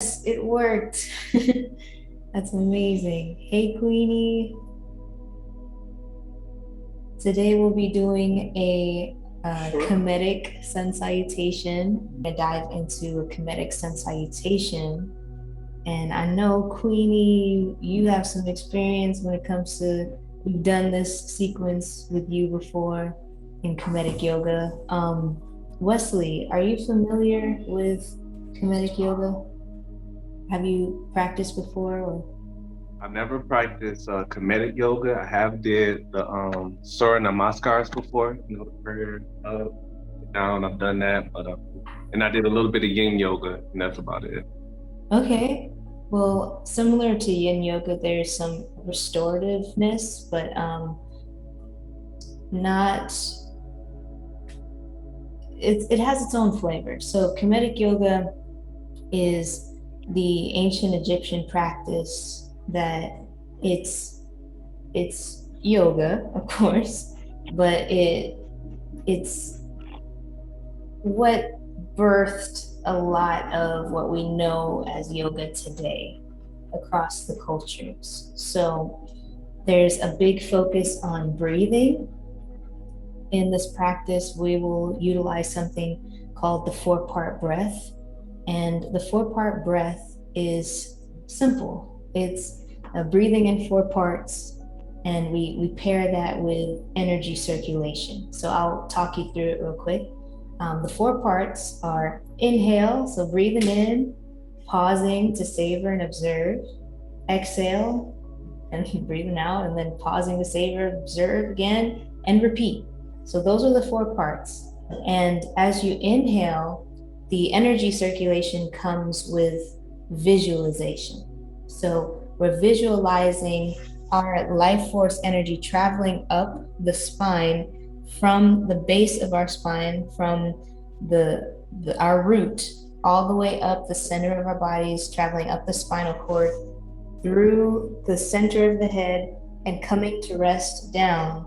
Yes, it worked. That's amazing. Hey, Queenie. Today we'll be doing a Kemetic sun salutation. I dive into a Kemetic sun salutation. And I know, Queenie, you have some experience when it comes to, we've done this sequence with you before in Kemetic Yoga. Wesley, are you familiar with Kemetic Yoga? Have you practiced before? Or? I've never practiced Kemetic yoga. I have did the Surya Namaskars before, the prayer up, down. I've done that, but and I did a little bit of Yin yoga, and that's about it. Okay. Well, similar to Yin Yoga, there's some restorativeness, but not. It has its own flavor. So, Kemetic Yoga is the ancient Egyptian practice that it's it's yoga, of course, but it's what birthed a lot of what we know as yoga today across the cultures. So there's a big focus on breathing. In this practice, we will utilize something called the 4-part breath. And the 4-part breath is simple. It's breathing in 4 parts, and we pair that with energy circulation. So I'll talk you through it real quick. The 4 parts are inhale, so breathing in, pausing to savor and observe, exhale, and breathing out, and then pausing to savor, observe again, and repeat. So those are the 4 parts. And as you inhale, the energy circulation comes with visualization. So we're visualizing our life force energy traveling up the spine from the base of our spine, from our root, all the way up the center of our bodies, traveling up the spinal cord, through the center of the head, and coming to rest down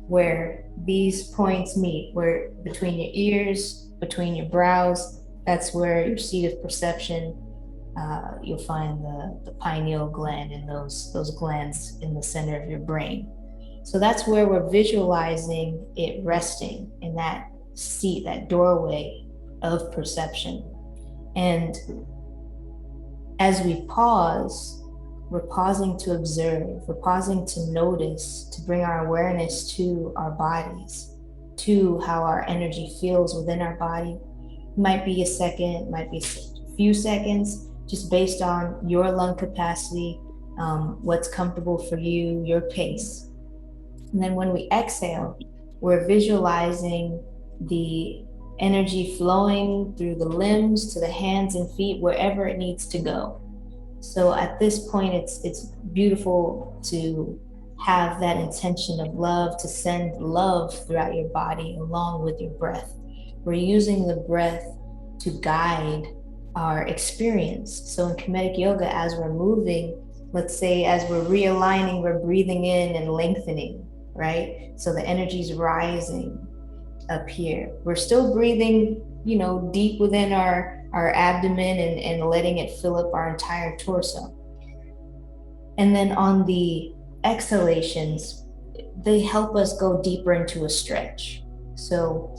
where these points meet, where between your ears, between your brows, that's where your seat of perception, you'll find the pineal gland and those glands in the center of your brain. So that's where we're visualizing it resting in that seat, that doorway of perception. And as we pause, we're pausing to observe, we're pausing to notice, to bring our awareness to our bodies, to how our energy feels within our body. It might be a second, it might be a few seconds, just based on your lung capacity, what's comfortable for you, your pace. And then when we exhale, we're visualizing the energy flowing through the limbs to the hands and feet, wherever it needs to go. So at this point, it's beautiful to have that intention of love, to send love throughout your body along with your breath. We're using the breath to guide our experience. So in Kemetic Yoga, as we're moving, let's say as we're realigning, we're breathing in and lengthening, right? So the energy's rising up here. We're still breathing, deep within our abdomen and letting it fill up our entire torso. And then on the exhalations, they help us go deeper into a stretch. So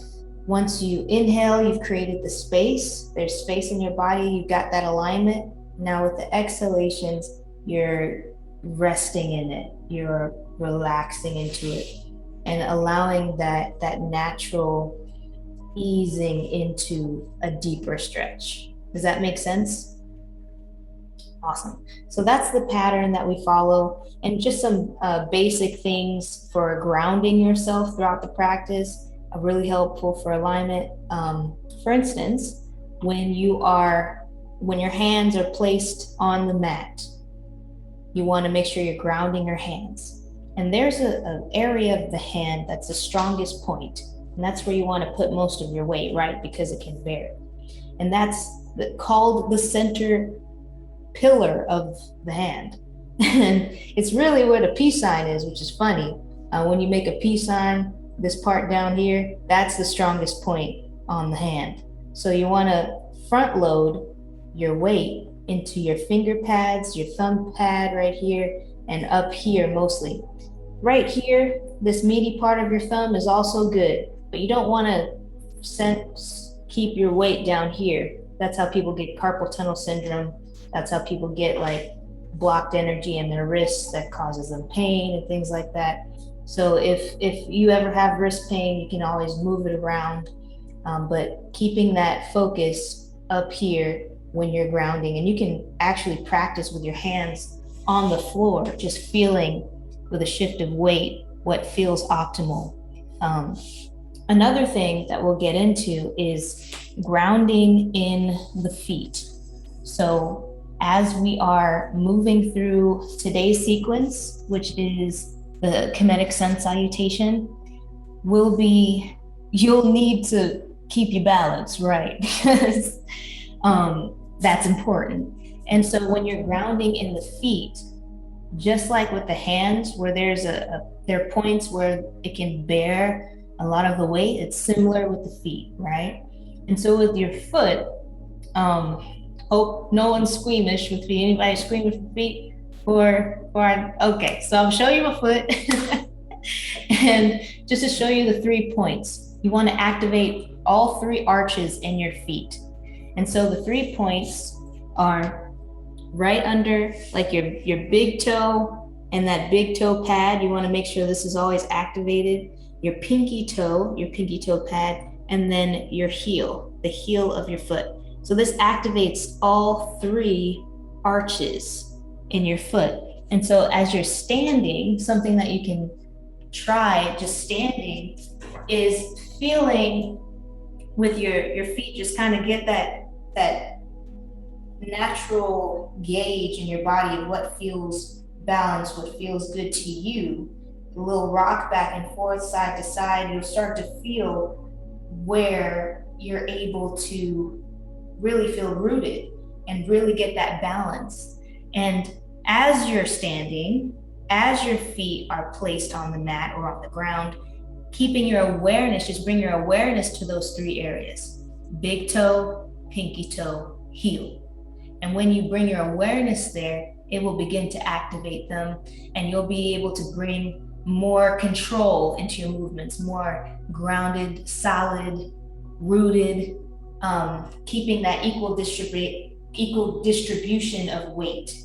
once you inhale, you've created the space. There's space in your body. You've got that alignment. Now with the exhalations, you're resting in it. You're relaxing into it and allowing that natural easing into a deeper stretch. Does that make sense? Awesome. So that's the pattern that we follow, and just some basic things for grounding yourself throughout the practice are really helpful for alignment. For instance, when your hands are placed on the mat, you want to make sure you're grounding your hands. And there's an area of the hand that's the strongest point, and that's where you want to put most of your weight, right? Because it can bear it. And that's called the center pillar of the hand. And it's really where the peace sign is, which is funny. When you make a peace sign, this part down here, that's the strongest point on the hand. So you want to front load your weight into your finger pads, your thumb pad right here, and up here mostly. Right here, this meaty part of your thumb is also good, but you don't want to keep your weight down here. That's how people get carpal tunnel syndrome. That's how people get like blocked energy in their wrists that causes them pain and things like that. So if you ever have wrist pain, you can always move it around, but keeping that focus up here when you're grounding, and you can actually practice with your hands on the floor, just feeling with a shift of weight what feels optimal. Another thing that we'll get into is grounding in the feet. So as we are moving through today's sequence, which is the Kemetic Sun Salutation, you'll need to keep your balance, right? Because that's important. And so when you're grounding in the feet, just like with the hands, where there are points where it can bear a lot of the weight, it's similar with the feet, right? And so with your foot, hope no one's squeamish with feet. Anybody squeamish with feet? Okay, so I'll show you my foot. And just to show you the 3 points, you want to activate all 3 arches in your feet. And so the 3 points are right under like your big toe and that big toe pad. You want to make sure this is always activated. Your pinky toe pad, and then your heel, the heel of your foot. So this activates all 3 arches in your foot. And so as you're standing, something that you can try just standing is feeling with your feet, just kind of get that natural gauge in your body of what feels balanced, what feels good to you. A little rock back and forth, side to side, you'll start to feel where you're able to really feel rooted and really get that balance. And as you're standing, as your feet are placed on the mat or on the ground, keeping your awareness, just bring your awareness to those 3 areas: big toe, pinky toe, heel. And when you bring your awareness there, it will begin to activate them, and you'll be able to bring more control into your movements, more grounded, solid, rooted, keeping that equal distribution of weight.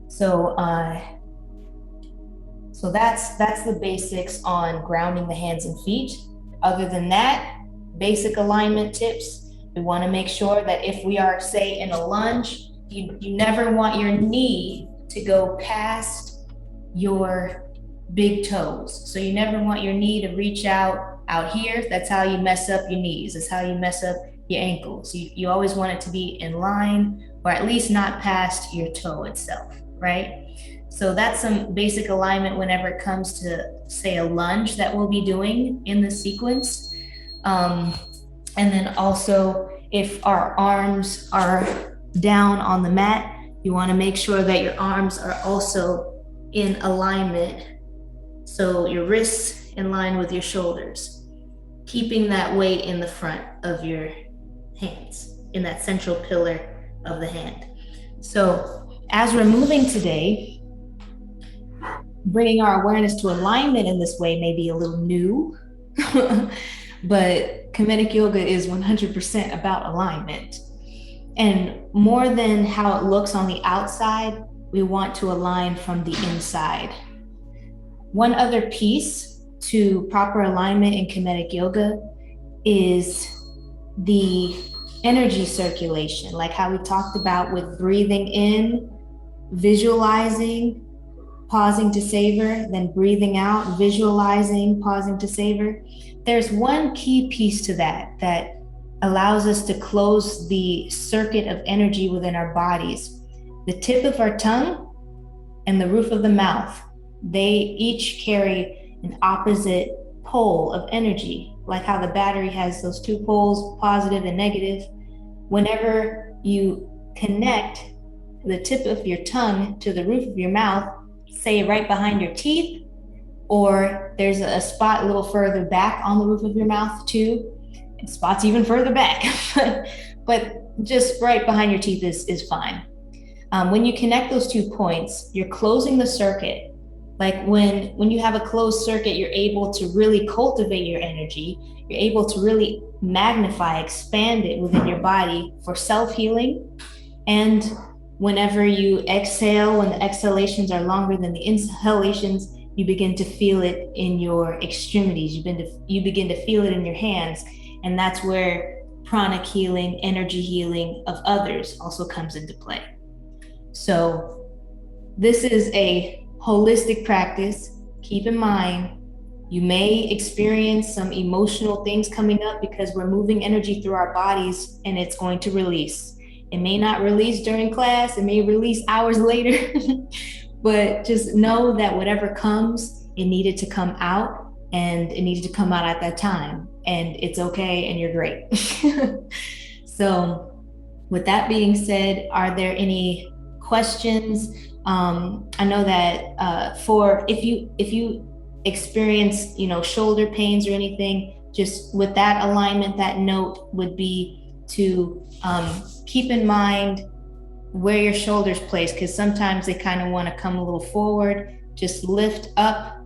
So that's the basics on grounding the hands and feet. Other than that, basic alignment tips. We want to make sure that if we are, say, in a lunge, you never want your knee to go past your big toes. So you never want your knee to reach out here. That's how you mess up your knees. That's how you mess up your ankles. You always want it to be in line, or at least not past your toe itself, right? So that's some basic alignment whenever it comes to, say, a lunge that we'll be doing in the sequence. And then also, if our arms are down on the mat, you want to make sure that your arms are also in alignment. So your wrists in line with your shoulders, keeping that weight in the front of your hands, in that central pillar of the hand. So as we're moving today, bringing our awareness to alignment in this way may be a little new, but Kemetic Yoga is 100% about alignment. And more than how it looks on the outside, we want to align from the inside. One other piece to proper alignment in Kemetic Yoga is the energy circulation, like how we talked about with breathing in, visualizing, pausing to savor, then breathing out, visualizing, pausing to savor. There's one key piece to that allows us to close the circuit of energy within our bodies. The tip of our tongue and the roof of the mouth, they each carry an opposite pole of energy, like how the battery has those 2 poles, positive and negative. Whenever you connect the tip of your tongue to the roof of your mouth, say right behind your teeth, or there's a spot a little further back on the roof of your mouth too, and spots even further back. But just right behind your teeth is fine. When you connect those 2 points, you're closing the circuit. Like when you have a closed circuit, you're able to really cultivate your energy. You're able to really magnify, expand it within your body for self-healing. And whenever you exhale, when the exhalations are longer than the inhalations, you begin to feel it in your extremities. You begin to feel it in your hands. And that's where pranic healing, energy healing of others also comes into play. So this is a holistic practice. Keep in mind, you may experience some emotional things coming up because we're moving energy through our bodies and it's going to release. It may not release during class, it may release hours later, but just know that whatever comes, it needed to come out and it needed to come out at that time. And it's okay and you're great. So, with that being said, are there any questions? I know that for if you experience shoulder pains or anything, just with that alignment, that note would be to keep in mind where your shoulders place, because sometimes they kind of want to come a little forward. Just lift up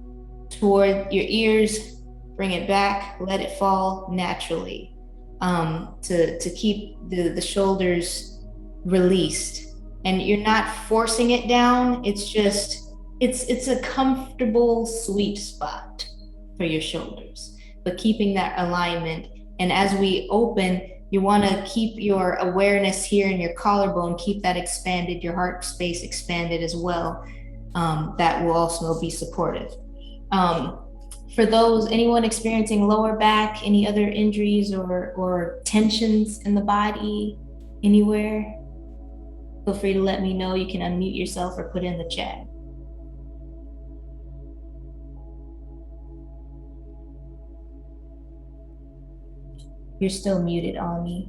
toward your ears, bring it back, let it fall naturally, to keep the shoulders released. And you're not forcing it down. It's just it's a comfortable sweet spot for your shoulders, but keeping that alignment. And as we open, you want to keep your awareness here in your collarbone, keep that expanded, your heart space expanded as well. That will also be supportive. Um, for anyone experiencing lower back, any other injuries or tensions in the body anywhere, feel free to let me know. You can unmute yourself or put in the chat. You're still muted, Ami.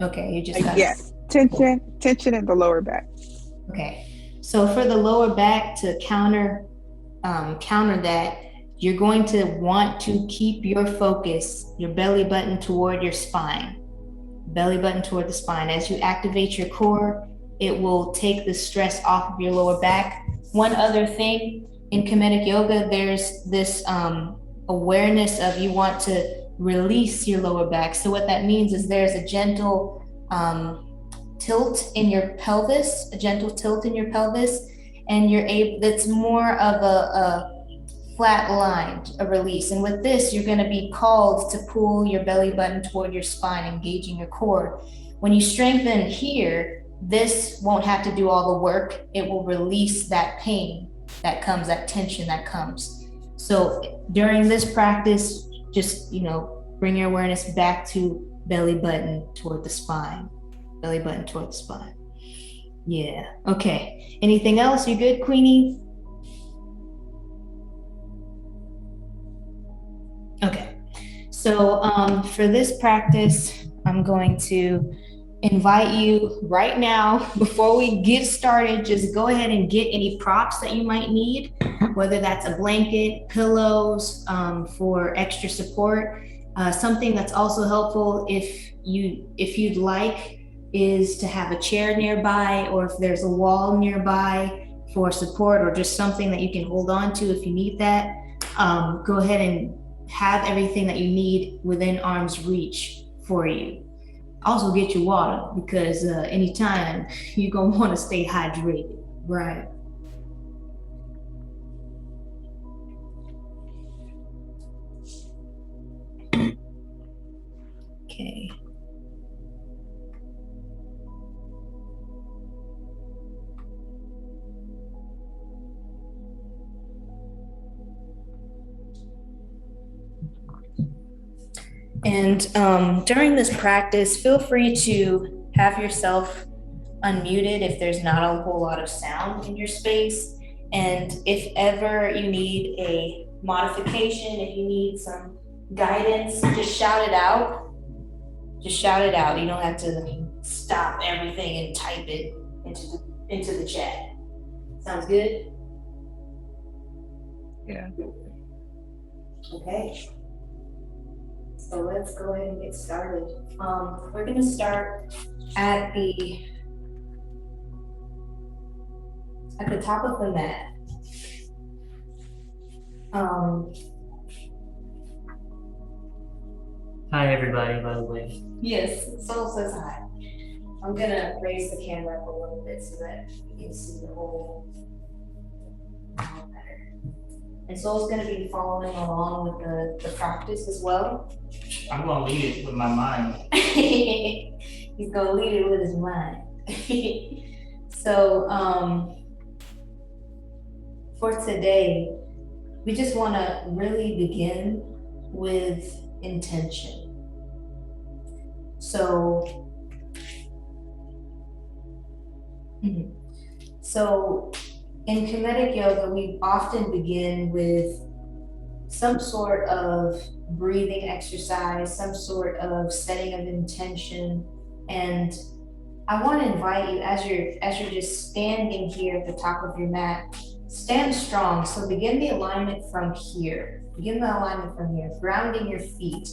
Okay, you just got yes, tension in the lower back. Okay, so for the lower back, to counter that, you're going to want to keep your focus, your belly button toward your spine. Belly button toward the spine. As you activate your core, it will take the stress off of your lower back. One other thing in Kemetic Yoga, there's this awareness of you want to release your lower back. So what that means is there's a gentle tilt in your pelvis, and you're able. That's more of a flat line, a release. And with this, you're going to be called to pull your belly button toward your spine, engaging your core. When you strengthen here, this won't have to do all the work. It will release that pain that comes, that tension that comes. So during this practice, just bring your awareness back to belly button toward the spine. Belly button toward the spine. Yeah. Okay. Anything else? You good, Queenie? Okay. So for this practice, I'm going to invite you right now, before we get started, just go ahead and get any props that you might need, whether that's a blanket, pillows, for extra support. Something that's also helpful if you'd like is to have a chair nearby, or if there's a wall nearby for support, or just something that you can hold on to if you need that. Go ahead and have everything that you need within arm's reach for you. Also get your water, because anytime you're going to want to stay hydrated, right? Okay. And during this practice, feel free to have yourself unmuted if there's not a whole lot of sound in your space. And if ever you need a modification, if you need some guidance, just shout it out. Just shout it out. You don't have to stop everything and type it into the chat. Sounds good? Yeah. Okay. So let's go ahead and get started. We're going to start at the top of the mat. Hi everybody, by the way. Yes, Soul says hi. I'm gonna raise the camera up a little bit so that you can see the whole better. And Soul's gonna be following along with the practice as well. I'm gonna lead it with my mind. He's gonna lead it with his mind. So for today, we just wanna really begin with intention. So in Kemetic Yoga, we often begin with some sort of breathing exercise, some sort of setting of intention. And I want to invite you, as you're just standing here at the top of your mat, stand strong. So begin the alignment from here. Grounding your feet.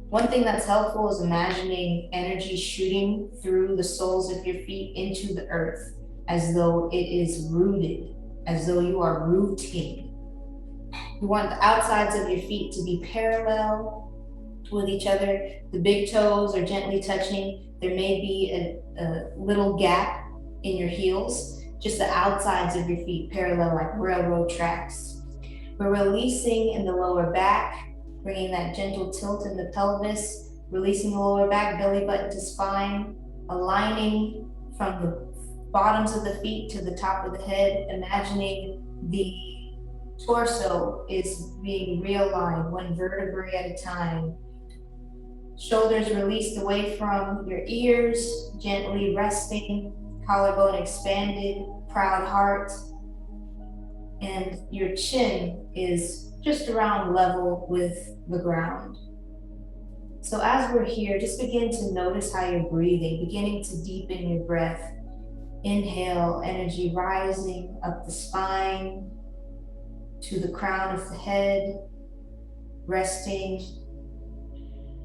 One thing that's helpful is imagining energy shooting through the soles of your feet into the earth, as though it is rooted, as though you are rooting. You want the outsides of your feet to be parallel with each other. The big toes are gently touching. There may be a little gap in your heels, just the outsides of your feet parallel like railroad tracks. We're releasing in the lower back, bringing that gentle tilt in the pelvis, releasing the lower back, belly button to spine, aligning from the bottoms of the feet to the top of the head, imagining the torso is being realigned one vertebrae at a time. Shoulders released away from your ears, gently resting, collarbone expanded, proud heart, and your chin is just around level with the ground. So as we're here, just begin to notice how you're breathing, beginning to deepen your breath. Inhale, energy rising up the spine to the crown of the head, resting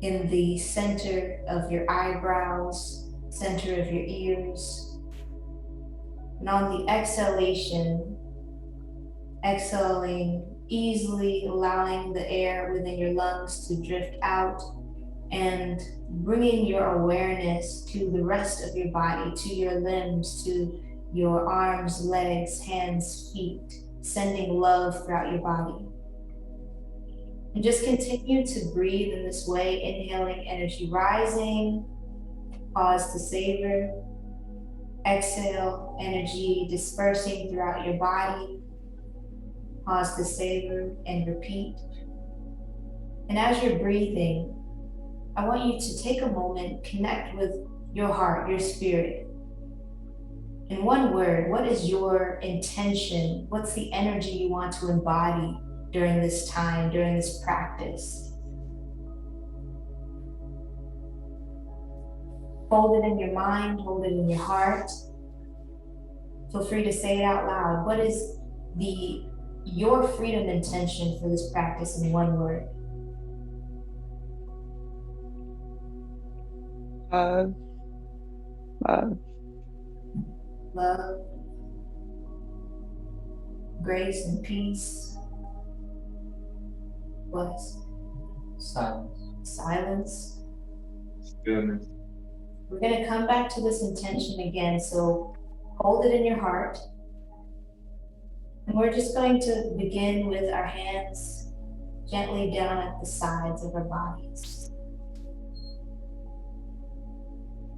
in the center of your eyebrows, center of your ears. And on the exhalation, exhaling easily, allowing the air within your lungs to drift out and bringing your awareness to the rest of your body, to your limbs, to your arms, legs, hands, feet, sending love throughout your body. And just continue to breathe in this way, inhaling energy rising, pause to savor, exhale, energy dispersing throughout your body, pause to savor and repeat. And as you're breathing, I want you to take a moment, connect with your heart, your spirit. In one word, what is your intention? What's the energy you want to embody during this time, during this practice? Hold it in your mind, hold it in your heart. Feel free to say it out loud. What is your freedom intention for this practice in one word? Love. Love, grace and peace. What? Silence. Silence. Stillness. We're going to come back to this intention again, so hold it in your heart. And we're just going to begin with our hands gently down at the sides of our bodies.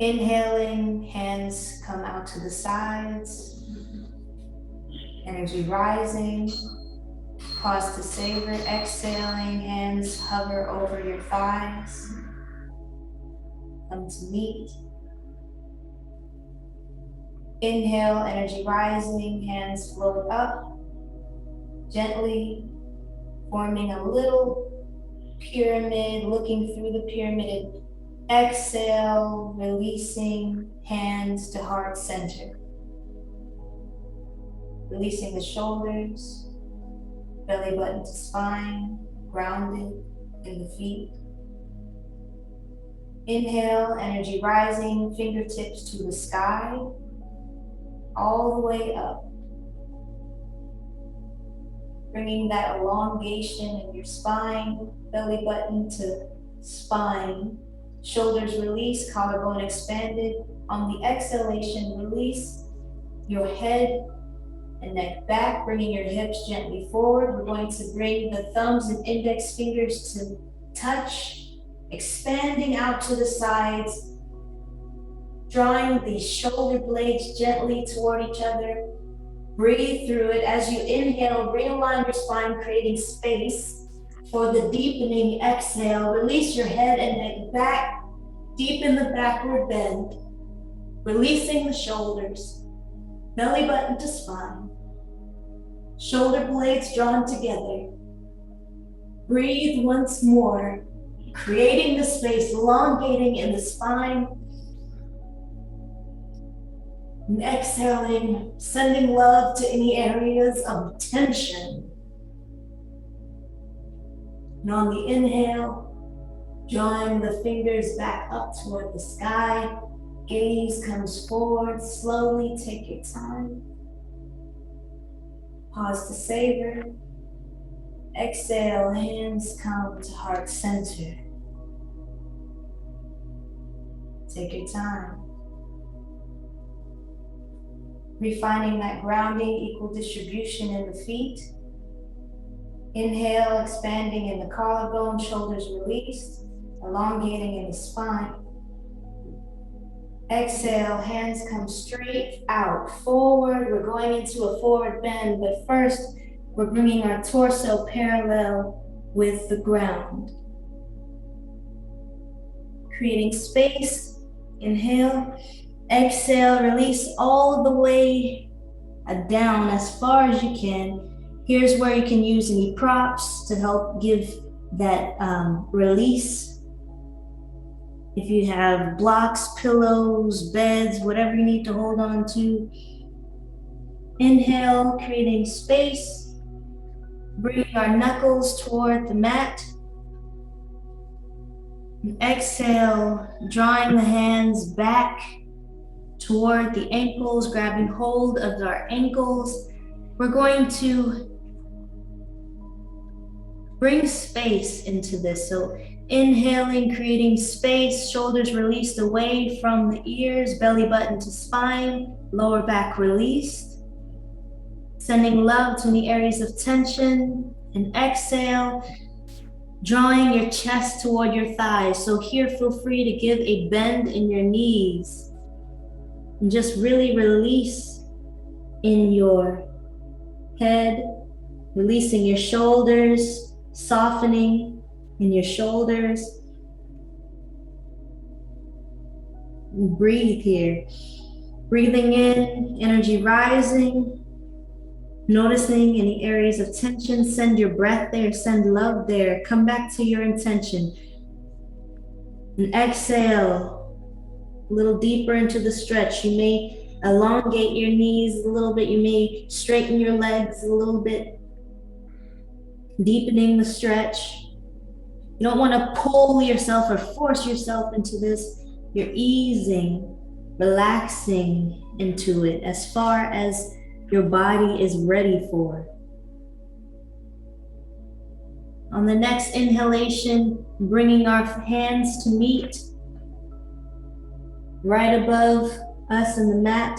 Inhaling, hands come out to the sides. Energy rising. Pause to savor. Exhaling, hands hover over your thighs. Come to meet. Inhale, energy rising, hands float up, gently forming a little pyramid, looking through the pyramid. Exhale, releasing, hands to heart center. Releasing the shoulders, belly button to spine, grounded. in the feet. Inhale, energy rising, fingertips to the sky, all the way up. Bringing that elongation in your spine, belly button to spine. Shoulders release, collarbone expanded. On the exhalation, release your head and neck back, bringing your hips gently forward. We're going to bring the thumbs and index fingers to touch, expanding out to the sides, drawing the shoulder blades gently toward each other. Breathe through it. As you inhale, realign your spine, creating space for the deepening exhale. Release your head and neck back, deepen the backward bend, releasing the shoulders, belly button to spine, shoulder blades drawn together. Breathe once more, creating the space, elongating in the spine. And exhaling, sending love to any areas of tension. And on the inhale, drawing the fingers back up toward the sky, gaze comes forward, slowly take your time. Pause to savor. Exhale, hands come to heart center. Take your time. Refining that grounding, equal distribution in the feet. Inhale, expanding in the collarbone, shoulders released, elongating in the spine. Exhale, hands come straight out, forward. We're going into a forward bend, but first, we're bringing our torso parallel with the ground. Creating space, inhale. Exhale, release all the way down as far as you can. Here's where you can use any props to help give that release. If you have blocks, pillows, beds, whatever you need to hold on to. Inhale, creating space. Bringing our knuckles toward the mat. And exhale, drawing the hands back toward the ankles, grabbing hold of our ankles. We're going to bring space into this. So inhaling, creating space, shoulders released away from the ears, belly button to spine, lower back released. Sending love to the areas of tension. And exhale, drawing your chest toward your thighs. So here, feel free to give a bend in your knees. And just really release in your head, releasing your shoulders, softening in your shoulders. And breathe here. Breathing in, energy rising, noticing any areas of tension. Send your breath there, send love there. Come back to your intention. And exhale. A little deeper into the stretch. You may elongate your knees a little bit. You may straighten your legs a little bit. Deepening the stretch. You don't want to pull yourself or force yourself into this. You're easing, relaxing into it as far as your body is ready for. On the next inhalation, bringing our hands to meet right above us in the mat.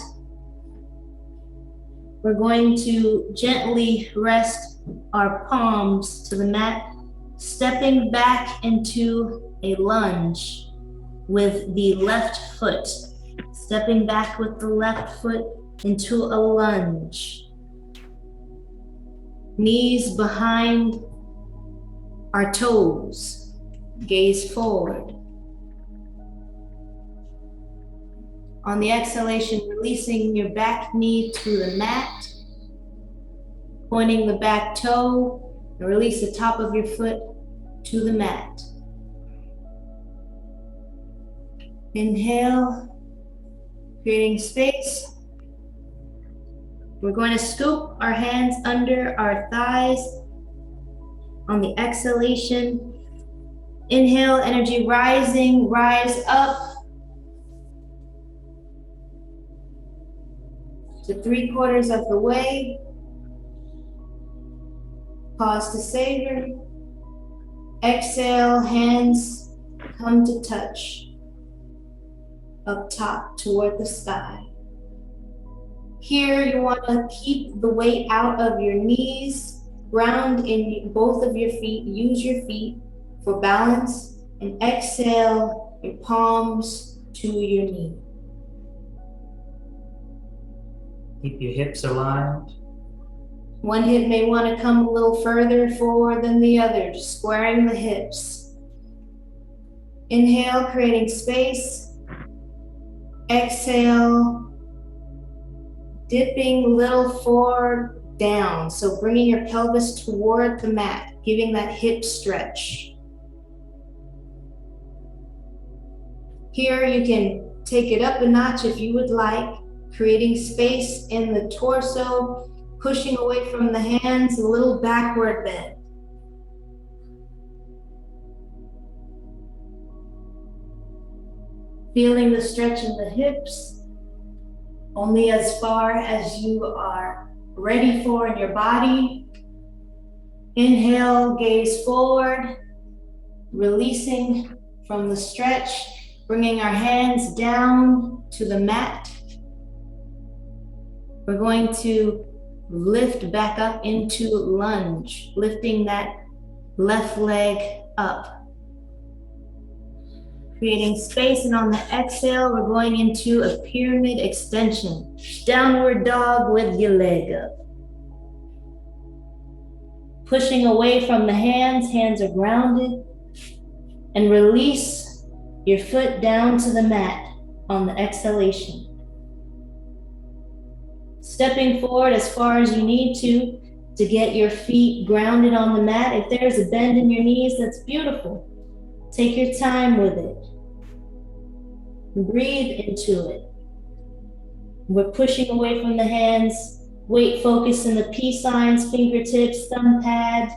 We're going to gently rest our palms to the mat, stepping back into a lunge with the left foot. Stepping back with the left foot into a lunge. Knees behind our toes. Gaze forward. On the exhalation, releasing your back knee to the mat, pointing the back toe, and release the top of your foot to the mat. Inhale, creating space. We're going to scoop our hands under our thighs. On the exhalation, Inhale, energy rising, rise up to 3/4 of the way. Pause to savor. Exhale, hands come to touch up top toward the sky. Here, you want to keep the weight out of your knees, ground in both of your feet, use your feet for balance, and exhale your palms to your knee. Keep your hips aligned. One hip may want to come a little further forward than the other, just squaring the hips. Inhale, creating space. Exhale, dipping a little forward, down. So bringing your pelvis toward the mat, giving that hip stretch. Here you can take it up a notch if you would like, creating space in the torso, pushing away from the hands, a little backward bend. Feeling the stretch in the hips, only as far as you are ready for in your body. Inhale, gaze forward, releasing from the stretch, bringing our hands down to the mat. We're going to lift back up into lunge, lifting that left leg up. Creating space, and on the exhale, we're going into a pyramid extension. Downward dog with your leg up. Pushing away from the hands are grounded, and release your foot down to the mat on the exhalation. Stepping forward as far as you need to get your feet grounded on the mat. If there's a bend in your knees, that's beautiful. Take your time with it. Breathe into it. We're pushing away from the hands. Weight focus in the peace signs, fingertips, thumb pad.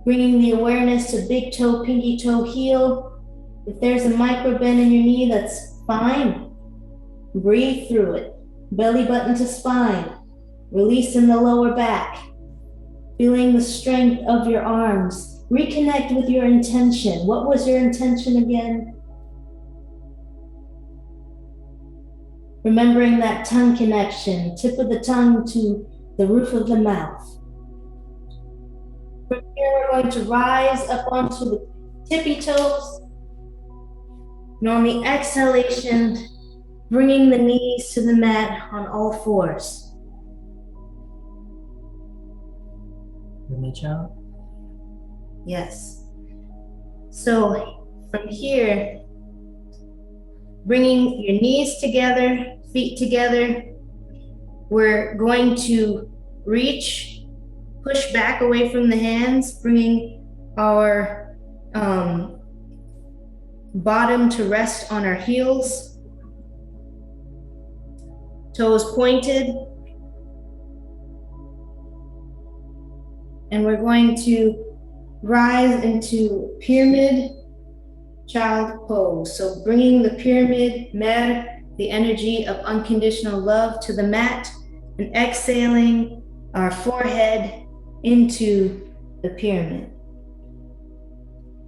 Bringing the awareness to big toe, pinky toe, heel. If there's a micro bend in your knee, that's fine. Breathe through it. Belly button to spine. Release in the lower back. Feeling the strength of your arms. Reconnect with your intention. What was your intention again? Remembering that tongue connection, tip of the tongue to the roof of the mouth. From here, we're going to rise up onto the tippy toes. And on the exhalation, bringing the knees to the mat on all fours. Reach out. Yes. So from here, bringing your knees together, feet together, we're going to reach, push back away from the hands, bringing our bottom to rest on our heels, toes pointed, and we're going to rise into pyramid child pose. So bringing the pyramid, mer, the energy of unconditional love to the mat, and exhaling our forehead into the pyramid.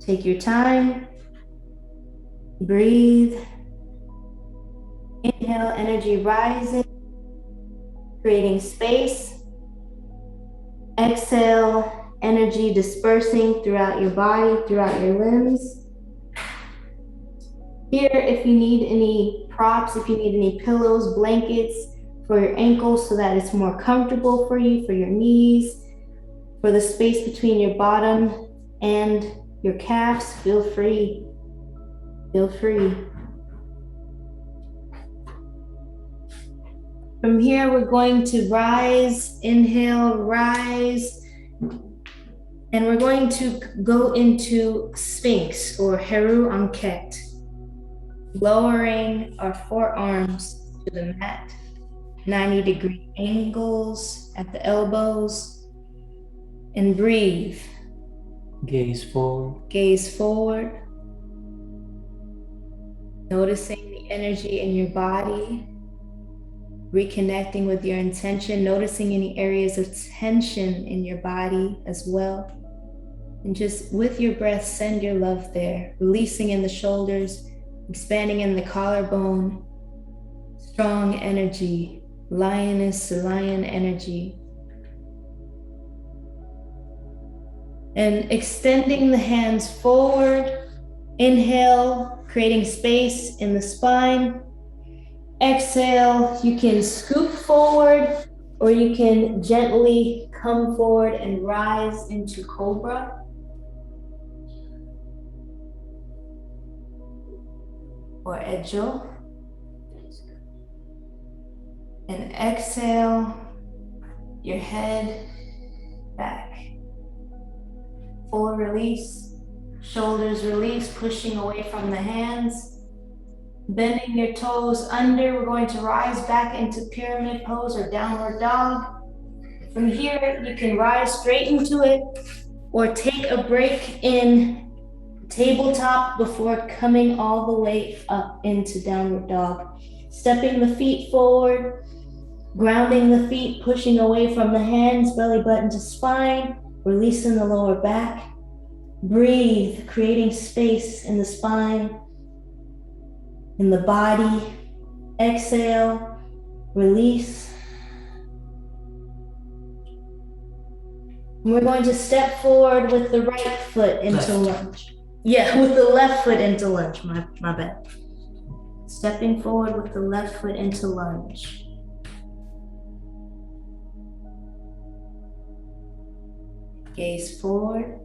Take your time, breathe. Inhale, energy rising, creating space. Exhale, energy dispersing throughout your body, throughout your limbs. Here, if you need any props, if you need any pillows, blankets for your ankles so that it's more comfortable for you, for your knees, for the space between your bottom and your calves, feel free. Feel free. From here, we're going to rise, inhale, rise, and we're going to go into Sphinx or Heru Ankhet, lowering our forearms to the mat, 90-degree angles at the elbows, and breathe. Gaze forward. Gaze forward. Noticing the energy in your body. Reconnecting with your intention. Noticing any areas of tension in your body as well. And just with your breath, send your love there. Releasing in the shoulders. Expanding in the collarbone. Strong energy. Lioness to lion energy. And extending the hands forward. Inhale, creating space in the spine. Exhale, you can scoop forward or you can gently come forward and rise into cobra. Or edgel. And exhale, your head back. Full release, shoulders release, pushing away from the hands. Bending your toes under, we're going to rise back into pyramid pose or downward dog. From here, you can rise straight into it or take a break in tabletop before coming all the way up into downward dog. Stepping the feet forward, grounding the feet, pushing away from the hands, belly button to spine, releasing the lower back. Breathe, creating space in the spine, in the body. Exhale, release. And we're going to step forward with the right foot into lunge. Yeah, with the left foot into lunge, my bad. Stepping forward with the left foot into lunge. Gaze forward.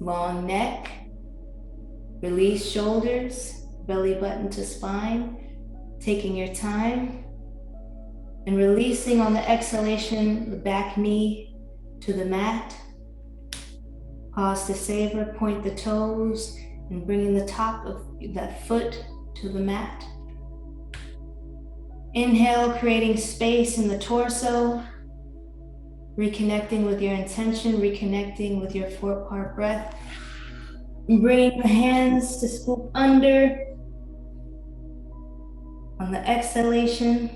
Long neck. Release shoulders, belly button to spine. Taking your time. And releasing on the exhalation, the back knee to the mat. Pause to savor, point the toes, and bringing the top of that foot to the mat. Inhale, creating space in the torso. Reconnecting with your intention, reconnecting with your 4-part breath. Bringing the hands to scoop under. On the exhalation,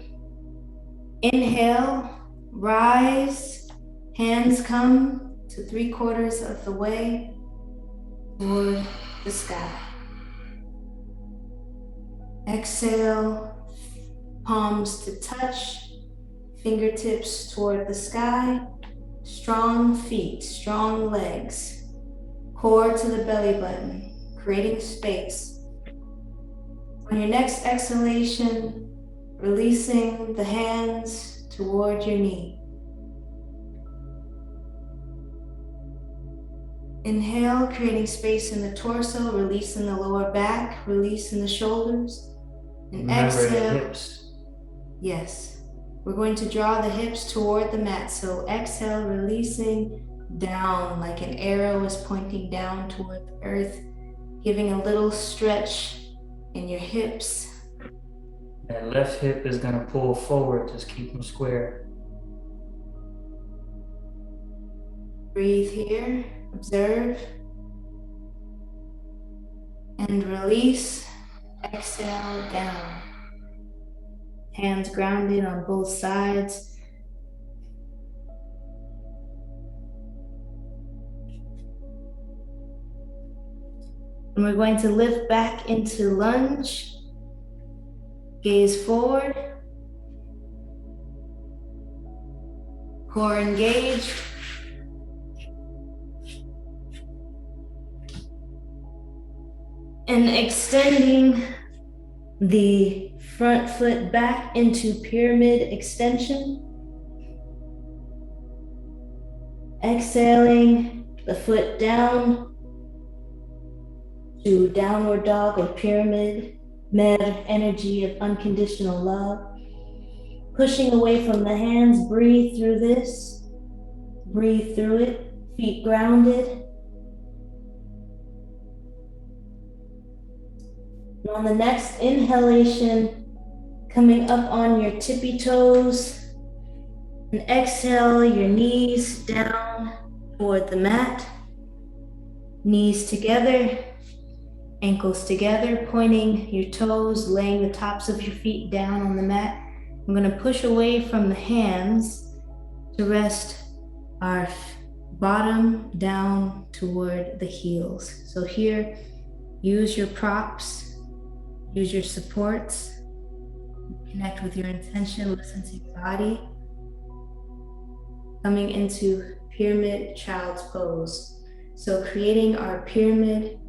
inhale, rise, hands come to 3/4 of the way toward the sky. Exhale, palms to touch, fingertips toward the sky. Strong feet, strong legs, core to the belly button, creating space. On your next exhalation, releasing the hands toward your knee. Inhale, creating space in the torso, releasing the lower back, releasing the shoulders. And Remember exhale. the hips. Yes. We're going to draw the hips toward the mat. So exhale, releasing down like an arrow is pointing down toward the earth, giving a little stretch in your hips. That left hip is going to pull forward. Just keep them square. Breathe here, observe, and release. Exhale, down. Hands grounded on both sides. And we're going to lift back into lunge. Gaze forward. Core engaged. And extending the front foot back into pyramid extension. Exhaling the foot down to downward dog or pyramid, med energy of unconditional love. Pushing away from the hands, breathe through this. Breathe through it, feet grounded. And on the next inhalation, coming up on your tippy toes, and exhale, your knees down, toward the mat, knees together, ankles together, pointing your toes, laying the tops of your feet down on the mat. I'm going to push away from the hands to rest our bottom down toward the heels. So here, use your props, use your supports, connect with your intention, listen to your body. Coming into pyramid child's pose. So creating our pyramid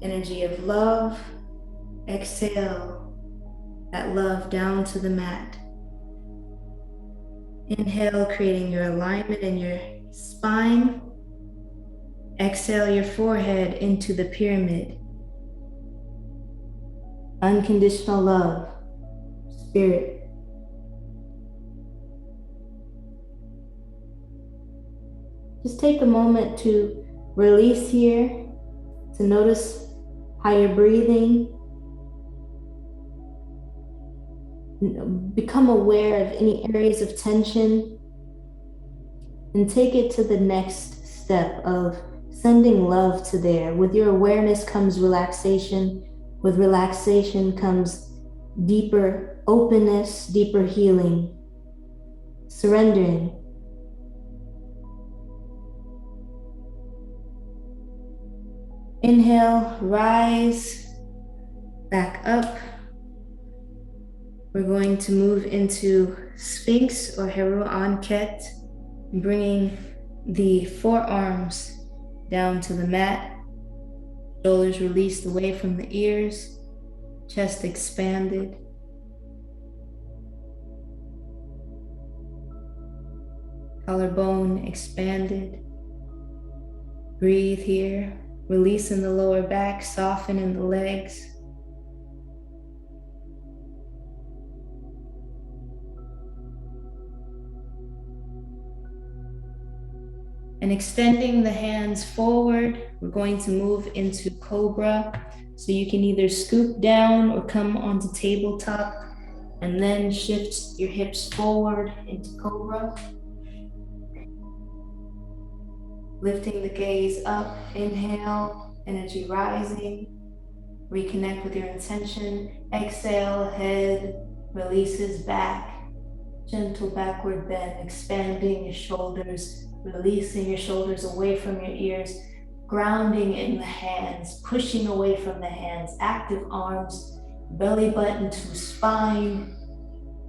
energy of love, exhale that love down to the mat. Inhale, creating your alignment in your spine. Exhale your forehead into the pyramid. Unconditional love, spirit. Just take a moment to release here, to notice how you're breathing. Become aware of any areas of tension and take it to the next step of sending love to there. With your awareness comes relaxation. With relaxation comes deeper openness, deeper healing, surrendering. Inhale, rise, back up. We're going to move into Sphinx or Heru Anket, bringing the forearms down to the mat, shoulders released away from the ears, chest expanded. Collarbone expanded. Breathe here. Release in the lower back, soften in the legs. And extending the hands forward, we're going to move into Cobra. So you can either scoop down or come onto tabletop and then shift your hips forward into Cobra. Lifting the gaze up, inhale, energy rising. Reconnect with your intention. Exhale, head releases back. Gentle backward bend, expanding your shoulders, releasing your shoulders away from your ears, grounding in the hands, pushing away from the hands, active arms, belly button to spine,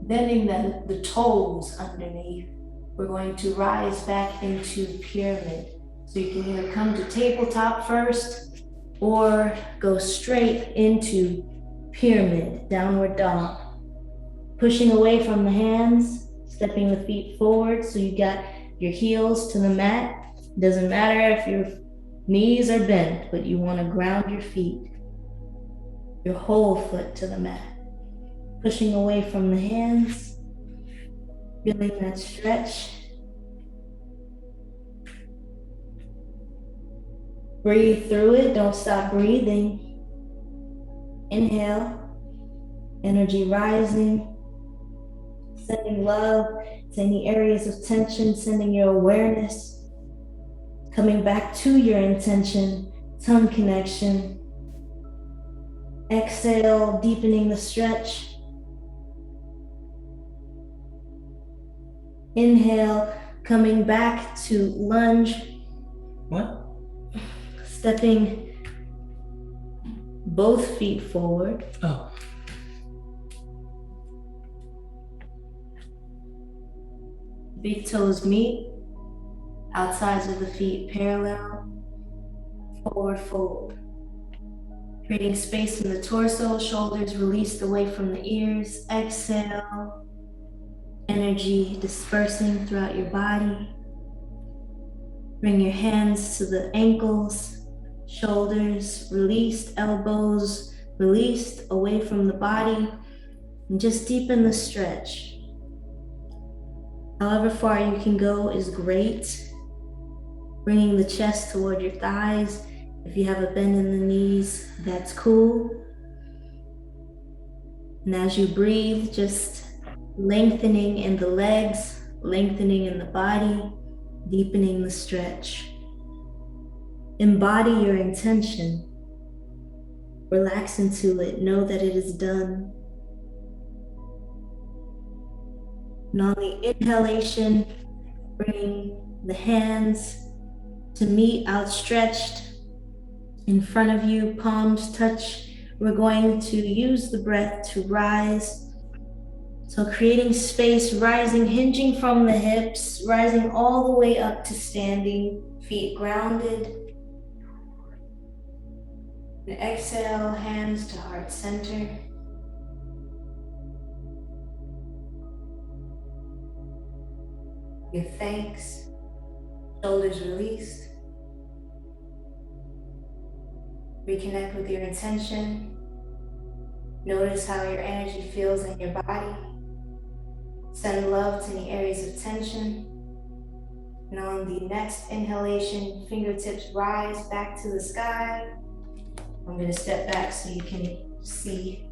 bending the toes underneath. We're going to rise back into pyramid. So you can either come to tabletop first or go straight into pyramid, downward dog. Pushing away from the hands, stepping the feet forward so you got your heels to the mat. Doesn't matter if your knees are bent, but you want to ground your feet, your whole foot to the mat. Pushing away from the hands, feeling that stretch. Breathe through it, don't stop breathing. Inhale, energy rising, sending love to any areas of tension, sending your awareness, coming back to your intention, tongue connection. Exhale, deepening the stretch. Inhale, coming back to lunge. What? Stepping both feet forward. Oh. Big toes meet, outsides of the feet parallel, forward fold. Creating space in the torso, shoulders released away from the ears. Exhale, energy dispersing throughout your body. Bring your hands to the ankles, shoulders released, elbows released away from the body, and just deepen the stretch. However far you can go is great. Bringing the chest toward your thighs. If you have a bend in the knees, that's cool. And as you breathe, just lengthening in the legs, lengthening in the body, deepening the stretch. Embody your intention. Relax into it. Know that it is done. And on the inhalation, bring the hands to meet outstretched in front of you, palms touch. We're going to use the breath to rise. So creating space, rising, hinging from the hips, rising all the way up to standing, feet grounded. And exhale, hands to heart center. Give thanks, shoulders released. Reconnect with your intention. Notice how your energy feels in your body. Send love to any areas of tension. And on the next inhalation, fingertips rise back to the sky. I'm going to step back so you can see.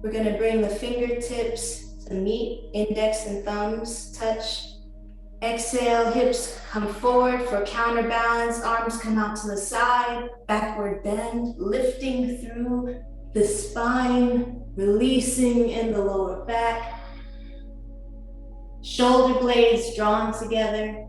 We're going to bring the fingertips to meet, index and thumbs touch. Exhale, hips come forward for counterbalance, arms come out to the side, backward bend, lifting through the spine, releasing in the lower back. Shoulder blades drawn together.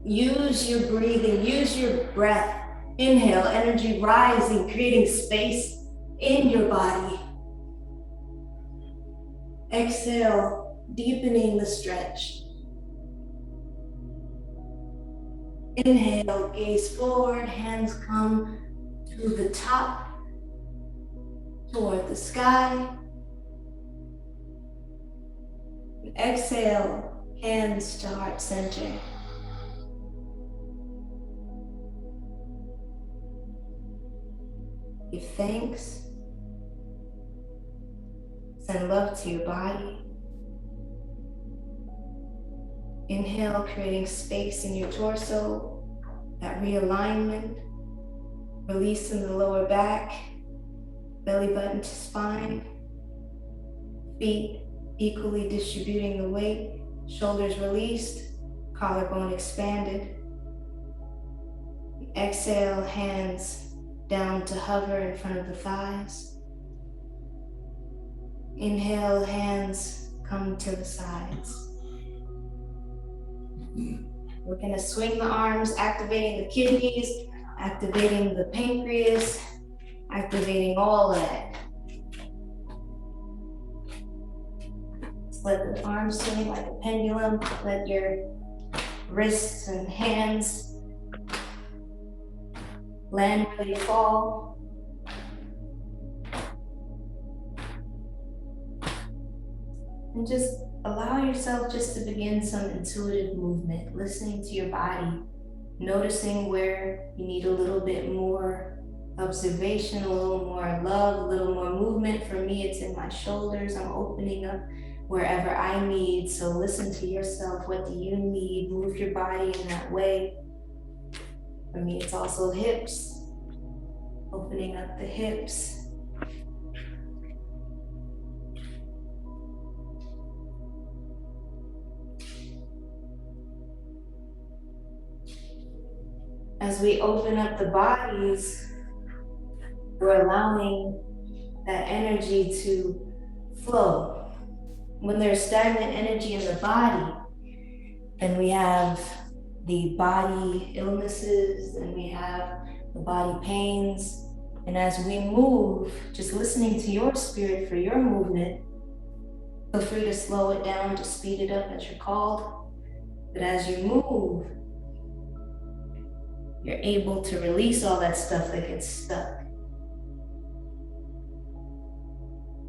Use your breathing, use your breath. Inhale, energy rising, creating space in your body. Exhale, deepening the stretch. Inhale, gaze forward, hands come to the top, toward the sky. Exhale, hands to heart center. Give thanks. Send love to your body. Inhale, creating space in your torso, that realignment. Release in the lower back, belly button to spine. Feet equally distributing the weight, shoulders released, collarbone expanded. Exhale, hands down to hover in front of the thighs. Inhale, hands come to the sides. We're going to swing the arms, activating the kidneys, activating the pancreas, activating all of that. Let the arms swing like a pendulum. Let your wrists and hands land where they fall. And just allow yourself just to begin some intuitive movement, listening to your body, noticing where you need a little bit more observation, a little more love, a little more movement. For me, it's in my shoulders. I'm opening up wherever I need. So listen to yourself. What do you need? Move your body in that way. For me, it's also hips, opening up the hips. As we open up the bodies, we're allowing that energy to flow. When there's stagnant energy in the body, then we have the body illnesses, and we have the body pains. And as we move, just listening to your spirit for your movement, feel free to slow it down, to speed it up as you're called. But as you move, you're able to release all that stuff that gets stuck.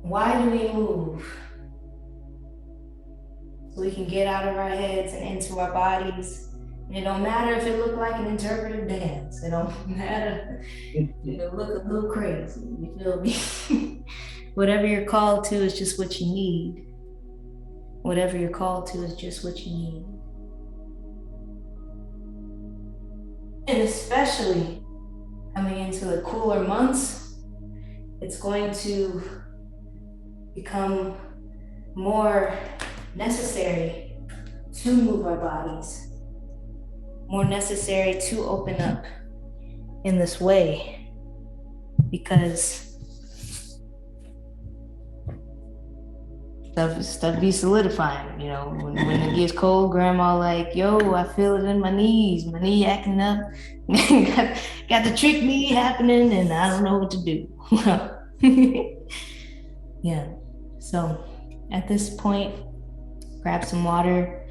Why do we move? So we can get out of our heads and into our bodies. And it don't matter if it look like an interpretive dance. It don't matter. It'll look a little crazy, you feel me? Whatever you're called to is just what you need. Whatever you're called to is just what you need. And especially coming into the cooler months, it's going to become more necessary to move our bodies, more necessary to open up in this way, because stuff be solidifying. You know, when it gets cold, grandma like, yo, I feel it in my knees, my knee acting up, got the trick knee happening, and I don't know what to do. Yeah, so at this point, grab some water,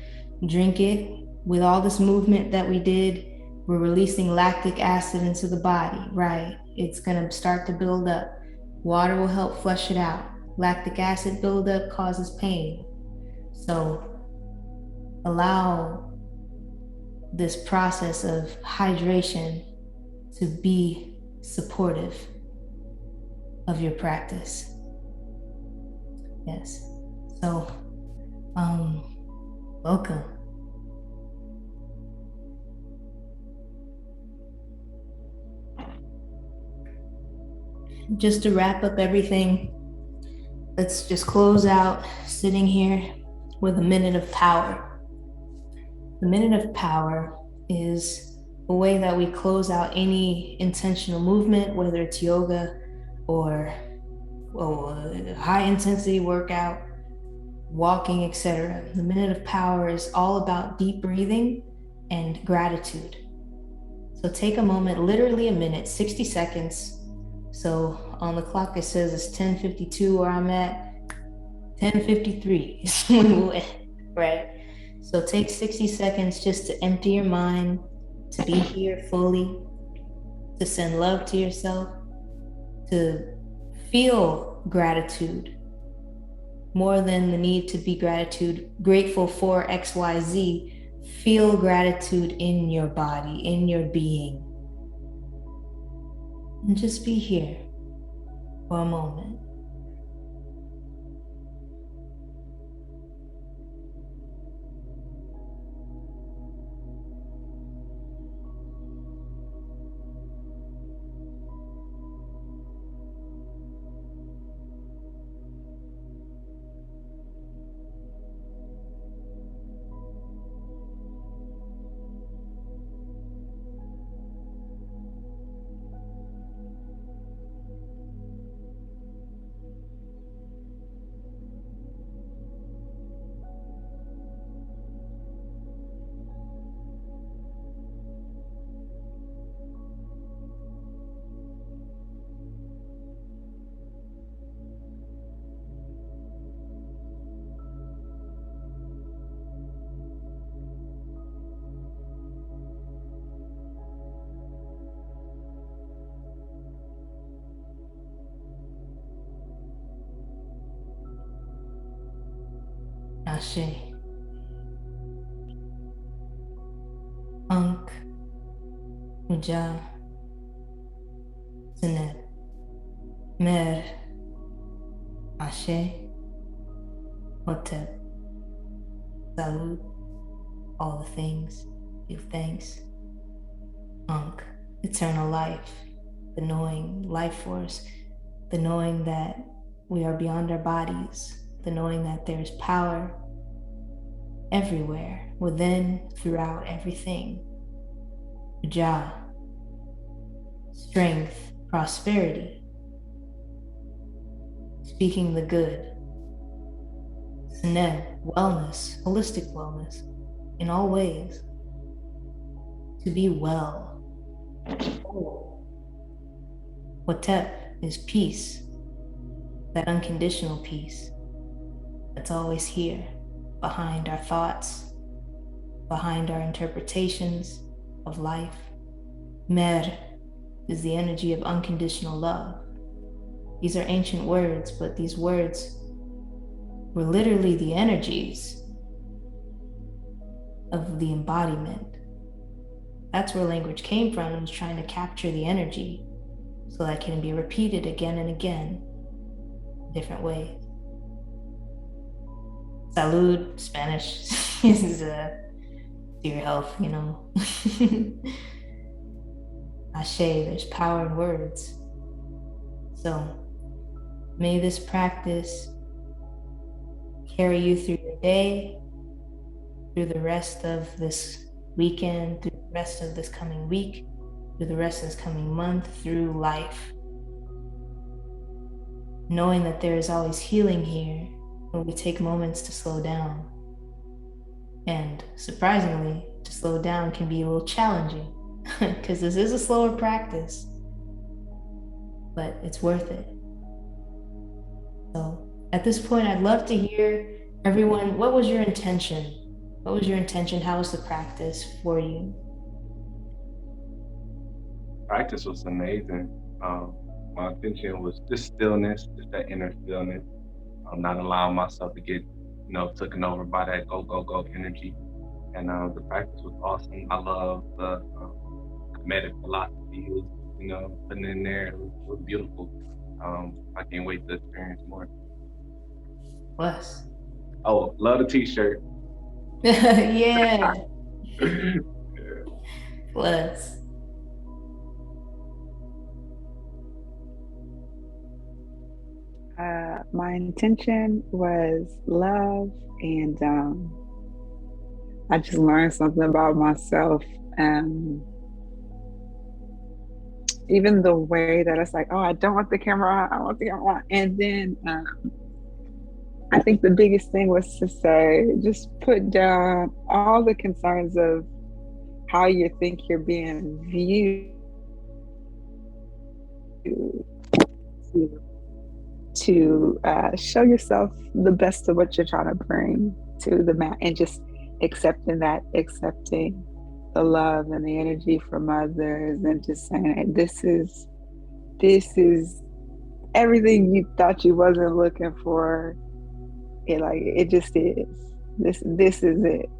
drink it. With all this movement that we did, we're releasing lactic acid into the body, right? It's gonna start to build up. Water will help flush it out. Lactic acid buildup causes pain. So allow this process of hydration to be supportive of your practice. Yes. So, welcome. Just to wrap up everything, let's just close out sitting here with a minute of power. The minute of power is a way that we close out any intentional movement, whether it's yoga or high intensity workout, walking, etc. The minute of power is all about deep breathing and gratitude. So take a moment, literally a minute, 60 seconds. So on the clock it says it's 10:52 where I'm at. 10:53 is when we'll end, right? So take 60 seconds just to empty your mind, to be here fully, to send love to yourself, to feel gratitude more than the need to be grateful for XYZ. Feel gratitude in your body, in your being. And just be here for a moment. Ashe. Ankh, Uja, Sineb, Mer, Ashe, Hotep, Salud, all the things, give thanks. Ankh, eternal life, the knowing life force, the knowing that we are beyond our bodies, the knowing that there's power everywhere, within, throughout everything. Jah, strength, prosperity, speaking the good. Seneb, wellness, holistic wellness, in all ways. To be well. Hotep is peace, that unconditional peace that's always here, behind our thoughts, behind our interpretations of life. Mer is the energy of unconditional love. These are ancient words, but these words were literally the energies of the embodiment. That's where language came from, and was trying to capture the energy so that it can be repeated again and again, different ways. Salud, Spanish, is to your health, you know. Ashe, there's power in words. So may this practice carry you through your day, through the rest of this weekend, through the rest of this coming week, through the rest of this coming month, through life. Knowing that there is always healing here when we take moments to slow down. And surprisingly, to slow down can be a little challenging because this is a slower practice, but it's worth it. So at this point, I'd love to hear everyone, what was your intention? What was your intention? How was the practice for you? Practice was amazing. My intention was just stillness, just that inner stillness. Not allowing myself to get, taken over by that go, go, go energy. And the practice was awesome. I love the Kemetic philosophy. It was, putting in there. It was beautiful. I can't wait to experience more. Bless. Oh, love the t-shirt. Yeah. Bless. My intention was love, and I just learned something about myself. Even the way that it's like, oh, I don't want the camera on, I want the camera on. And then I think the biggest thing was to say, just put down all the concerns of how you think you're being viewed, to show yourself the best of what you're trying to bring to the mat, and just accepting the love and the energy from others, and just saying, hey, this is everything you thought you wasn't looking for. It just is. This is it.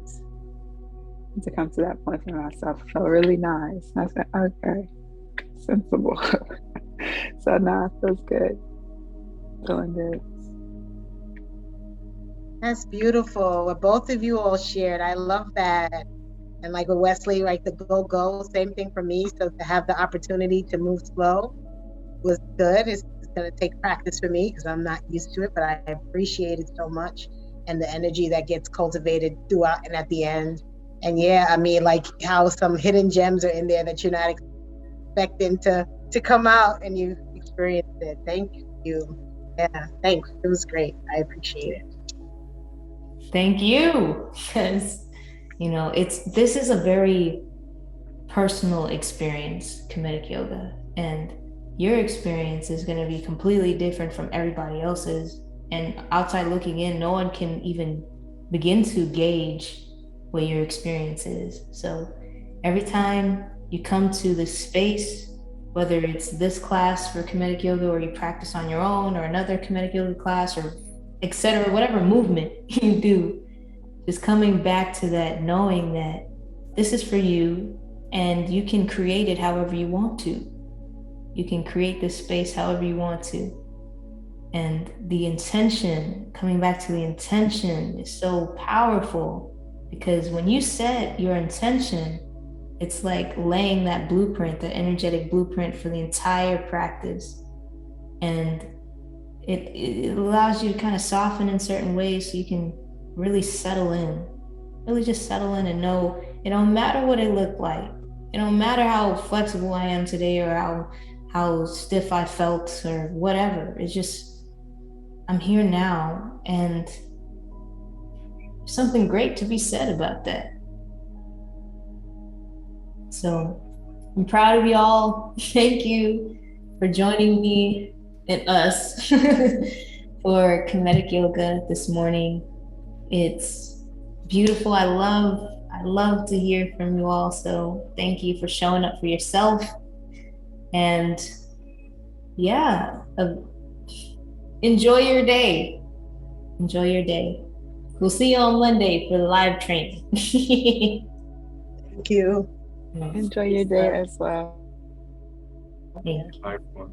To come to that point for myself felt really nice. I said, okay, sensible. So now it feels good. Feeling good. That's beautiful. What both of you all shared. I love that. And like with Wesley, like the go, same thing for me. So to have the opportunity to move slow was good. It's going to take practice for me because I'm not used to it, but I appreciate it so much. And the energy that gets cultivated throughout and at the end. And yeah, I mean, like how some hidden gems are in there that you're not expecting to come out, and you experienced it. Thank you. Yeah, thanks. It was great. I appreciate it. Thank you. Because, this is a very personal experience, Kemetic Yoga. And your experience is going to be completely different from everybody else's. And outside looking in, no one can even begin to gauge what your experience is. So every time you come to this space, whether it's this class for Kemetic Yoga or you practice on your own or another Kemetic Yoga class or etc., whatever movement you do, just coming back to that, knowing that this is for you and you can create it however you want to. You can create this space however you want to. And the intention, coming back to the intention, is so powerful, because when you set your intention, it's like laying that blueprint, the energetic blueprint for the entire practice. And it allows you to kind of soften in certain ways so you can really settle in. Really just settle in and know it don't matter what it looked like. It don't matter how flexible I am today or how stiff I felt or whatever. It's just, I'm here now, and something great to be said about that. So I'm proud of y'all. Thank you for joining me and us for Kemetic Yoga this morning. It's beautiful. I love to hear from you all. So thank you for showing up for yourself. And yeah, enjoy your day. Enjoy your day. We'll see you on Monday for the live training. Thank you. Enjoy your day as well. Thank you. Bye, everyone.